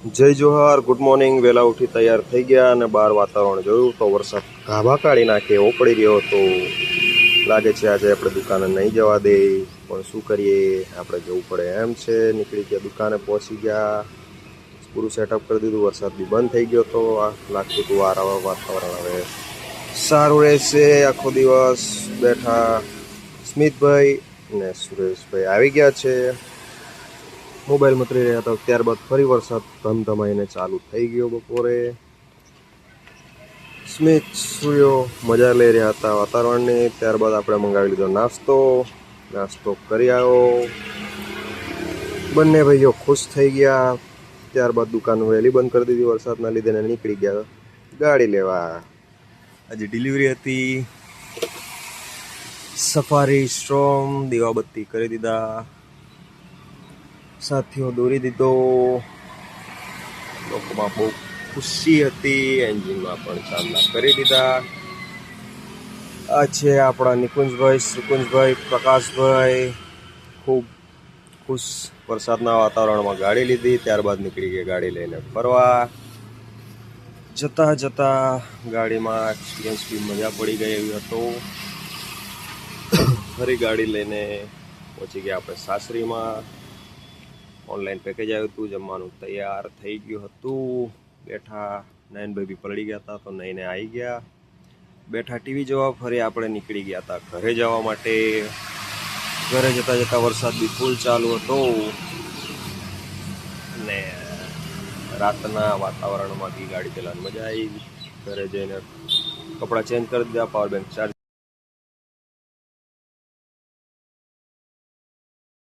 જય johar, good morning. વહેલા ઉઠી તૈયાર થઈ ગયા અને બહાર વાતાવરણ જોયું તો વરસાદ ગાભા કાઢી નાખે એવો પડી રહ્યો હતો. લાગે છે આજે આપણે દુકાને નહીં જવા દે, પણ શું કરીએ, આપણે જવું પડે એમ છે. નીકળી ગયા, દુકાને પહોંચી ગયા, પૂરું સેટઅપ કરી દીધું. વરસાદ બી બંધ થઈ ગયો તો લાગતું હતું વાતાવરણ હવે સારું રહેશે. આખો દિવસ બેઠા. સ્મિતભાઈ ને સુરેશભાઈ આવી ગયા છે, મોબાઈલ મતરી રહ્યા હતા. ત્યારબાદ ફરી વરસાદ ધમધમાઈને ચાલુ થઈ ગયો બપોરે. સ્મિત સૂર્યો મજા લઈ રહ્યા હતા વાતાવરણની. ત્યારબાદ આપણે મંગાવી લીધો નાસ્તો કરી આવ્યો. બંને ભાઈઓ ખુશ થઈ ગયા. ત્યારબાદ દુકાન વહેલી બંધ કરી દીધી વરસાદના લીધે ને નીકળી ગયા ગાડી લેવા. આજે ડિલિવરી હતી. સફારી સ્ટ્રોમ દીવાબત્તી કરી દીધા, સાથીઓ દોરી દીધો. લોકોમાં બહુ ખુશી હતી. એન્જિનમાં પણ ચાંદલા કરી દીધા. આ છે આપણા નિકુંજભાઈ, સુકુંજભાઈ, પ્રકાશભાઈ. ખૂબ ખુશ. વરસાદના વાતાવરણમાં ગાડી લીધી, ત્યારબાદ નીકળી ગયા ગાડી લઈને ફરવા. જતા ગાડીમાં એક્સપિરિયન્સ બી મજા પડી ગઈ એવી હતો. ફરી ગાડી લઈને પહોંચી ગયા આપણે સાસરીમાં. ઓનલાઈન પેકેજ આવ્યું હતું, જમવાનું તૈયાર થઈ ગયું હતું. બેઠા. નયનભાઈ બી પલળી ગયા હતા તો નઈને આવી ગયા. બેઠા ટીવી જોવા. ફરી આપણે નીકળી ગયા હતા ઘરે જવા માટે. ઘરે જતા વરસાદ બી ફૂલ ચાલુ હતો અને રાતના વાતાવરણમાં બી ગાડી ચલાવવાની મજા આવી. ઘરે જઈને કપડાં ચેન્જ કરી દીધા, પાવર બેંક ચાર્જ